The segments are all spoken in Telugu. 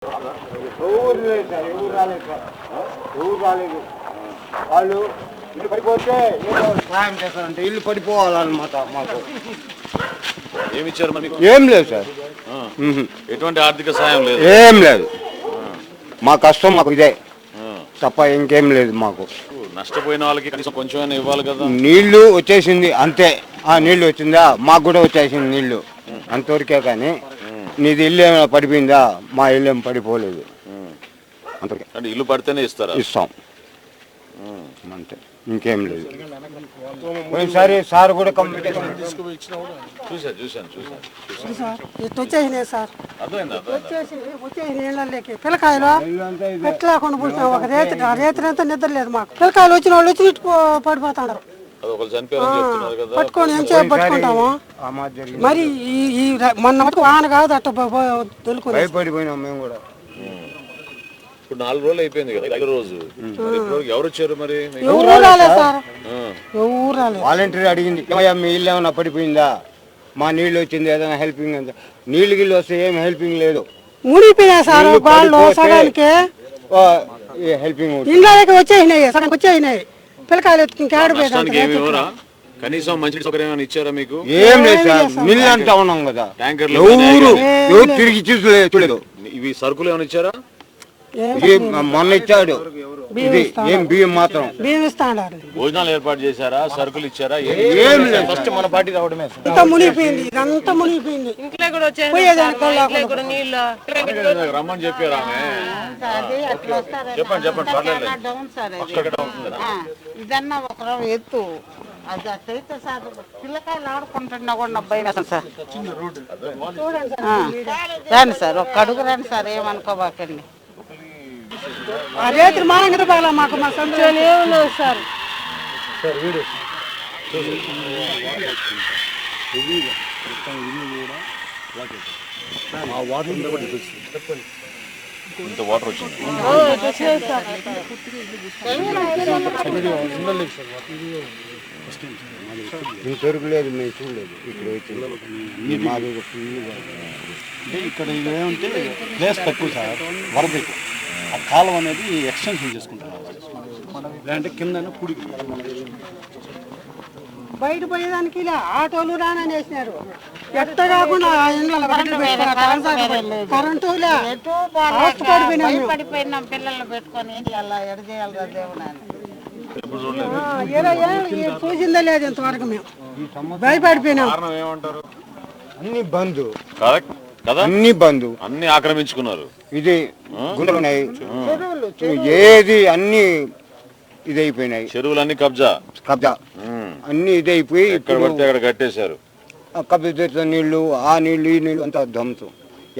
ఎవరు లేదు సార్, ఎవరు రాలేదు సార్, ఎవరు రాలేదు. వాళ్ళు ఇల్లు పడిపోతే ఏదో సహాయం చేస్తారంటే ఇల్లు పడిపోవాలన్నమాట. మాకు ఏమిచ్చారు మరి? ఏం లేదు సార్, ఎటువంటి ఆర్థిక సాయం లేదు, ఏం లేదు. మా కష్టం మాకు ఇదే తప్ప ఇంకేం లేదు మాకు. నష్టపోయిన వాళ్ళకి కనీసం కొంచెం ఇవ్వాలి కదా. నీళ్లు వచ్చేసింది అంతే. ఆ నీళ్లు వచ్చిందా, మాకు కూడా వచ్చేసింది నీళ్లు అంతవరకే. కానీ నీది ఇల్లు ఏమైనా పడిపోయిందా? మా ఇల్లు ఏం పడిపోలేదు అంతవరకే. అంటే ఇల్లు పడితేనే ఇస్తారా? ఇస్తాం అంతే, ఇంకేం లేదు. పోయినసారి సార్ కూడా కంప్లీట్ వచ్చేసినాయి సార్, వచ్చేసి నీళ్ళకి పిల్లకాయలు ఎట్లా కొన్ని పుట్టినా ఒక రేత్రి అంతా నిద్ర లేదు మాకు. పిల్లకాయలు వచ్చిన వాళ్ళు వచ్చి పడిపోతున్నారు. పట్టుకొని ఏం చేయ పట్టుకుంటాము. మరి ఈ మొన్న వాన కాదు అట్ట తొలుకొని భయపడిపోయినాం మేము కూడా. ఇప్పుడు 4 రోజులు అయిపోయింది కదా, 5 రోజు ఎవరు వచ్చారు మరి? ఎవరు రాలేదు సార్, ఎవరు రాలేదు. వాలంటీర్ అడిగింది, మీ ఇల్లు ఏమైనా పడిపోయిందా, మా నీళ్ళు వచ్చింది, ఏదైనా హెల్పింగ్ అంత. నీళ్ళు గిల్లు వస్తే ఏం హెల్పింగ్ లేదు, మునిగిపోయినా సార్. వాళ్ళు సగానికి హెల్పింగ్ ఇళ్ళకి వచ్చేసినాయి, సగానికి వచ్చేసినాయి. పిల్లకాయలు కనీసం మంచి సౌకర్యం ఇచ్చారా మీకు? ఏం లేదు సార్, నీళ్ళు అంటా ఉన్నాం కదా. ఎవరు తిరిగి చూడలేదు. ఇవి సరుకులు ఏమైనా ఇచ్చారా? మొన్న ఇచ్చాడు, ఏం బియ్యం మాత్రం. బియ్యం ఇస్తాడు. భోజనాలు ఏర్పాటు చేశారా? సరుకులు ఇచ్చారా? ఏం లేదు, ఫస్ట్ మన పార్టీ రావడమే. అంతా మునిగిపోయింది, ఇదంతా మునిగిపోయింది. రమ్మని చెప్పారు ఆమె. చెప్పండి చెప్పండి. ఇదన్నా ఒక ఎత్తు అది అట్లయితే సార్ పిల్లకాయలు ఆడుకుంటున్నా కూడా భయం సార్. రండి సార్, ఒక్క అడుగు రండి సార్, ఏమనుకోబాకండి. రేత్రి మానంగా బాగా మాకు మా సంచోలు ఏం లేవు సార్. ఇంత వాటర్ వచ్చింది. ఇంతవరకు లేదు, మేము చూడలేదు. ఇక్కడ వచ్చింది మాది అంటే ఇక్కడ ఏమంటే ప్లేస్ తక్కువ సార్, వరద ఎక్కువ. ఆ కాలం అనేది ఎక్స్టెన్షన్ చేసుకుంటున్నారు. లేదంటే కింద కుడికి బయట పోయేదానికి ఇలా ఆటోలు రానని వేసినారు. ఎట్ట కాకుండా కరెంటు పడిపోయినాం పిల్లల్ని పెట్టుకొని అలా ఎడ చేయాలి దేవుని చూసిందే లేదు ఇంతవరకు. మేము భయపడిపోయినాం. అన్ని బంధు కదా, అన్ని బంధు, అన్ని ఆక్రమించుకున్నారు. ఇది గుండెలున్నాయి, ఏది అన్ని ఇదైపోయినాయి. చెరువులన్నీ కబ్జా అన్ని ఇదైపోయి ఎక్కడ పడితే అక్కడ కట్టేశారు. కబ్జా నీళ్లు, ఆ నీళ్లు, ఈ నీళ్లు అంతా ధ్వంసం.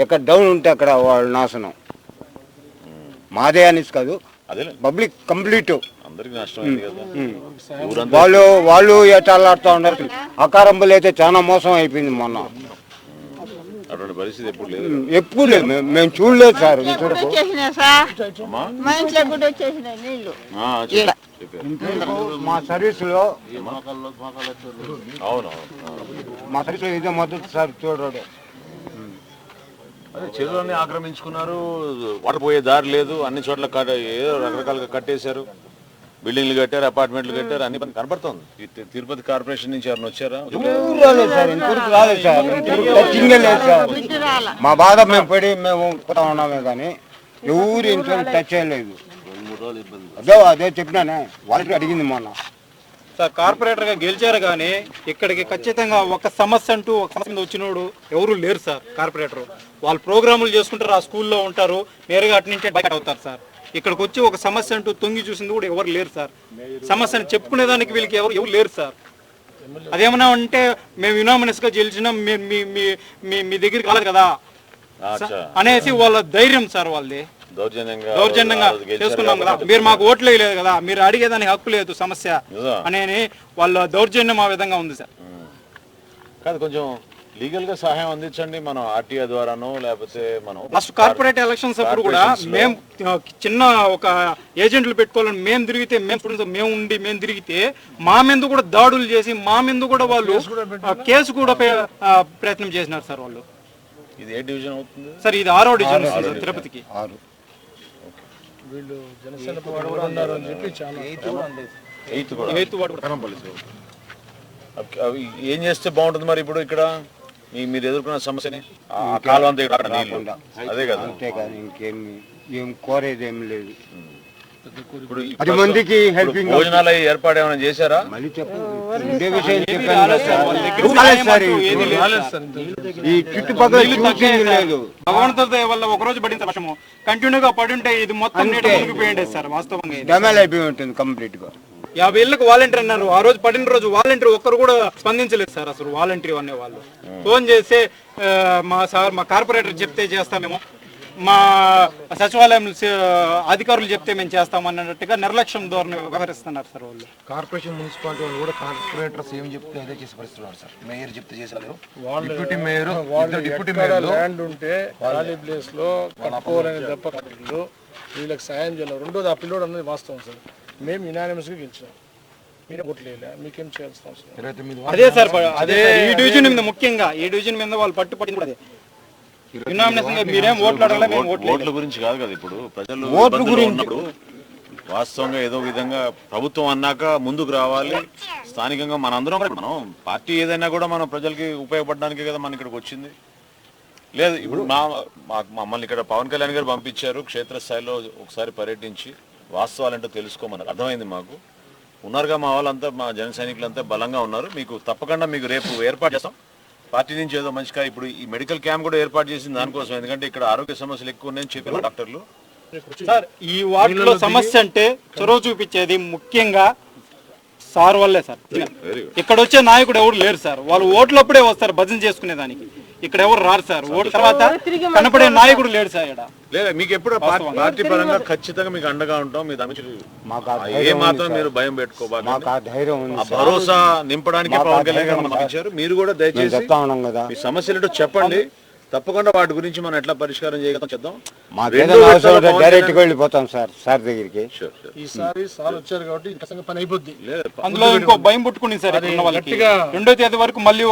ఎక్కడ డౌన్ ఉంటే అక్కడ వాళ్ళు నాశనం. మాదే అనేసి కాదు, పబ్లిక్ కంప్లీట్ అందరికి నష్టం. వాళ్ళు ఎట్లా అల్లాడుతూ ఉన్నారు. అకారంబులు అయితే చాలా మోసం అయిపోయింది మొన్న. అటువంటి పరిస్థితి ఎప్పుడు లేదు, మేము చూడలేదు సార్. మా సర్వీస్ లో ఇదే మొదటి సార్ చూడడు. అదే చెరువులన్నీ ఆక్రమించుకున్నారు, వాటర్ పోయే దారి లేదు, అన్ని చోట్ల ఏదో రకరకాలుగా కట్టేశారు. బిల్డింగ్లు కట్టారు, అపార్ట్మెంట్లు కట్టారు, అన్ని పని కనపడుతుంది. తిరుపతి కార్పొరేషన్ నుంచి ఎవరైనా వచ్చారా? మా బాధ మేము పడి మేము పోతా ఉన్నామే కానీ ఎవరు ఇంట్లో టచ్ చేయలేదు. అదే చెప్పినానే, వాళ్ళకి అడిగింది మొన్న. సార్ కార్పొరేటర్ గా గెలిచారు కానీ ఇక్కడికి ఖచ్చితంగా ఒక సమస్య అంటూ ఒక సమస్య మీద వచ్చినోడు ఎవరు లేరు సార్. కార్పొరేటర్ వాళ్ళు ప్రోగ్రాములు చేసుకుంటారు, ఆ స్కూల్లో ఉంటారు, నేరుగా అటు నుంచే బయట అవుతారు సార్. ఇక్కడికి వచ్చి ఒక సమస్య అంటూ తొంగి చూసింది కూడా ఎవరు లేరు సార్. సమస్యను చెప్పుకునేదానికి వీళ్ళకి ఎవరు లేరు సార్. అదేమన్నా అంటే మేము యునామినస్ గా గెలిచినాం, మీ దగ్గరికి రాలేదు కదా అనేసి వాళ్ళ ధైర్యం సార్. వాళ్ళది దౌర్జన్యంగా చేసుకున్నాం కదా, మీరు మాకు ఓట్లు వేయలేదు కదా, మీరు అడిగేదానికి హక్కు లేదు సమస్య అనేది వాళ్ళ దౌర్జన్యం ఆ విధంగా ఉంది సార్. కాదు, కొంచెం లీగల్ గా సహాయం అందించండి. మనం ఆర్టీఐ ద్వారానో లేకపోతే మనం ఫస్ట్ కార్పొరేట్ ఎలక్షన్స్ అప్పుడు కూడా మేము చిన్న ఒక ఏజెంట్లు పెట్టుకోవాలని మేము తిరిగితే, మేము తిరిగితే మా మీద కూడా దాడులు చేసి మా మీద కూడా వాళ్ళు కేసు కూడా ప్రయత్నం చేసినారు సార్. వాళ్ళు ఇది ఏ డివిజన్ అవుతుంది? సార్ ఇది 6వ డివిజన్ సార్ తిరుపతికి. 6 వీళ్ళు జనసేన కూడా ఉన్నారు అని చెప్పి చాలా 8th కూడా. 8th వార్డు కూడా. అవి ఏం చేస్తే బాగుంటుంది మరి ఇప్పుడు ఇక్కడ మీరు ఎదుర్కొన్న సమస్యని? ఆ కాలం అంతా ఇక్కడ నీళ్ళు అదే కదా. అంతేకాదు ఏం కోరేది ఏం లేదు. ఇప్పుడు 10 మందికి హెల్పింగ్ భోజనాలు ఏర్పాటు ఏమైనా చేశారా? మళ్ళీ చెప్పు ఉండే విషయం చెప్పాను సార్. ఈ చుట్టుపక్కల చూసింది లేదు. భగవంతుడి దయ వల్ల ఒక రోజు పడిన వర్షము కంటిన్యూగా పడుంటే ఇది మొత్తం నీటి మునిగిపోయింది సార్. వాస్తవంగా డెమేజ్ అయిపోయి ఉంటుంది కంప్లీట్ గా. 50 ఇళ్ళకి వాలంటీర్ అన్నారు. ఆ రోజు పడిన రోజు వాలంటీర్ ఒక్కరు కూడా స్పందించలేదు సార్. అసలు వాలంటీర్ అనే వాళ్ళు ఫోన్ చేస్తే మా కార్పొరేటర్ చెప్తే చేస్తామేమో, మా సచివాలయం అధికారులు చెప్తే మేము చేస్తామన్నట్టుగా నిర్లక్ష్యం ధోరణి వ్యవహరిస్తున్నారు సార్ వాళ్ళు. కార్పొరేషన్ మున్సిపాలిటీ వాళ్ళు కూడా కార్పొరేటర్స్ ఏం చెప్తే అదే చేసి పరిస్థితున్నారు సార్. మేయర్ చెప్తే చేశారు. డిప్యూటీ మేయర్ ల్యాండ్ ఉంటే ఖాళీ ప్లేస్ లో కట్టుకోవాలని తప్ప కట్టిండు. వీళ్ళకి సాయం చేయాలి. రెండోది ఆ పిల్లోడు అన్నది వాస్తవం సార్. మేము యునానిమస్ గా గెలిచాం. మీరే ఓట్లేదా? మీకేం చేయాల్సిన అవసరం అదే సార్. అదే ఈ డివిజన్ మీద ముఖ్యంగా ఈ డివిజన్ మీద వాళ్ళు పట్టుపట్టింది అదే. మీరేం ఓట్ల గురించి కాదు కదా. ఇప్పుడు ప్రజలు ఇబ్బందుల్లో ఉన్నప్పుడు వాస్తవంగా ఏదో విధంగా ప్రభుత్వం అన్నాక ముందుకు రావాలి. స్థానికంగా మనందరం మనం పార్టీ ఏదైనా కూడా మనం ప్రజలకి ఉపయోగపడడానికే కదా మనం ఇక్కడికి వచ్చింది. లేదు ఇప్పుడు మమ్మల్ని ఇక్కడ పవన్ కళ్యాణ్ గారు పంపించారు. క్షేత్రస్థాయిలో ఒకసారి పర్యటించి వాస్తవాలంటూ తెలుసుకోమన్నారు. అర్థమైంది మాకు. ఉన్నారుగా మా వాళ్ళంతా, మా జన సైనికులంతా బలంగా ఉన్నారు. మీకు తప్పకుండా మీకు రేపు ఏర్పాటు చేస్తాం. పార్టీ నుంచి ఏదో మంచిగా ఇప్పుడు ఈ మెడికల్ క్యాంప్ కూడా ఏర్పాటు చేసింది దానికోసం. ఎందుకంటే ఇక్కడ ఆరోగ్య సమస్యలు ఎక్కువ ఉన్నాయని చెప్పారు డాక్టర్లు. సార్ ఈ వార్డులో సమస్య అంటే చొరవ చూపించేది ముఖ్యంగా సార్ వల్లే సార్. ఇక్కడ వచ్చే నాయకుడు ఎవరు లేరు సార్. వాళ్ళు ఓట్లప్పుడే వస్తారు భజన చేసుకునే దానికి. ఇక్కడ ఎవరు రారు సార్. ఓట్ల తర్వాత కనపడే నాయకుడు లేడు సార్ ఇక్కడ. లేదా మీకు ఎప్పుడు పార్టీ పరంగా ఖచ్చితంగా మీకు అండగా ఉంటాం. మీ ఏ మాత్రం మీరు భయం పెట్టుకోవాలి. భరోసా నింపడానికి పవన్ కళ్యాణ్ గారు పంపించారు. మీరు కూడా దయచేసి మీ సమస్యలు చెప్పండి. తప్పకుండా వాటి గురించి మనం ఎట్లా పరిష్కారం చేయగలం చేద్దాం. డైరెక్ట్ వెళ్ళిపోతాం సార్ సార్ దగ్గరికి. ఈసారి సార్ వచ్చారు కాబట్టి పని అయిపోద్ది. అందులో ఇంకో భయం పుట్టుకుంది సార్ ఉన్న వాళ్ళకి. 2వ తేదీ వరకు మళ్ళీ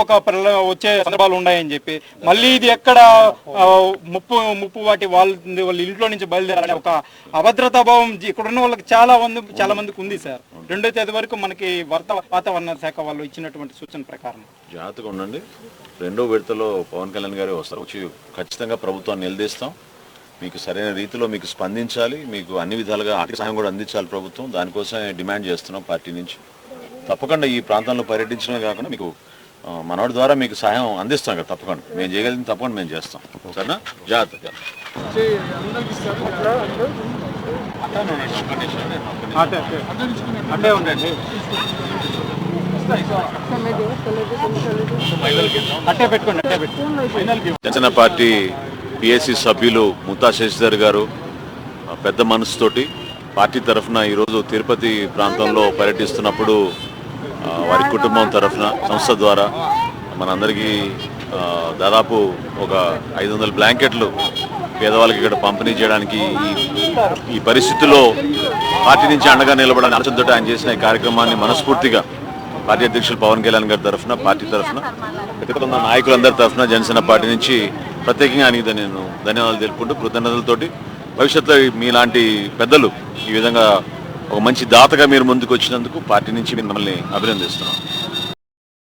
వచ్చే సందర్భాలు ఉన్నాయని చెప్పి మళ్ళీ ఇది ఎక్కడ ముప్పు వాటి వాళ్ళ ఇంట్లో నుంచి బయలుదేరాలని ఒక అభద్రతా భావం ఇక్కడ ఉన్న వాళ్ళకి చాలా మందికి ఉంది సార్. 2వ తేదీ వరకు మనకి వాతావరణ శాఖ వాళ్ళు ఇచ్చినటువంటి సూచన ప్రకారం జాగ్రత్తగా ఉండండి. 2వ విడతలో పవన్ కళ్యాణ్ గారే వస్తారు. వచ్చి ఖచ్చితంగా ప్రభుత్వాన్ని నిలదీస్తాం. మీకు సరైన రీతిలో మీకు స్పందించాలి. మీకు అన్ని విధాలుగా ఆర్థిక సహాయం కూడా అందించాలి ప్రభుత్వం. దానికోసమే డిమాండ్ చేస్తున్నాం పార్టీ నుంచి. తప్పకుండా ఈ ప్రాంతంలో పర్యటించడమే కాకుండా మీకు మనోడి ద్వారా మీకు సహాయం అందిస్తాం కదా. తప్పకుండా మేము చేయగలిగింది తప్పకుండా మేము చేస్తాం. సరేనా? జాగ్రత్త. అంటే ఉండండి. జనసేన పార్టీ పిఎస్సి సభ్యులు ముత్తా శశిధర్ గారు పెద్ద మనసుతోటి పార్టీ తరఫున ఈరోజు తిరుపతి ప్రాంతంలో పర్యటిస్తున్నప్పుడు వారి కుటుంబం తరఫున సంస్థ ద్వారా మనందరికీ దాదాపు ఒక 500 బ్లాంకెట్లు పేదవాళ్ళకి ఇక్కడ పంపిణీ చేయడానికి ఈ పరిస్థితుల్లో పార్టీ నుంచి అండగా నిలబడాలని ఆలోచనతో ఆయన చేసిన ఈ కార్యక్రమాన్ని మనస్ఫూర్తిగా పార్టీ అధ్యక్షులు పవన్ కళ్యాణ్ గారి తరఫున, పార్టీ తరఫున, ఇక్కడ ఉన్న నాయకులందరి తరఫున జనసేన పార్టీ నుంచి ప్రత్యేకంగా ఆయనకి నేను ధన్యవాదాలు తెలుపుకుంటూ కృతజ్ఞతలతోటి భవిష్యత్తులో మీలాంటి పెద్దలు ఈ విధంగా ఒక మంచి దాతగా మీరు ముందుకు వచ్చినందుకు పార్టీ నుంచి మిమ్మల్ని అభినందిస్తున్నాం.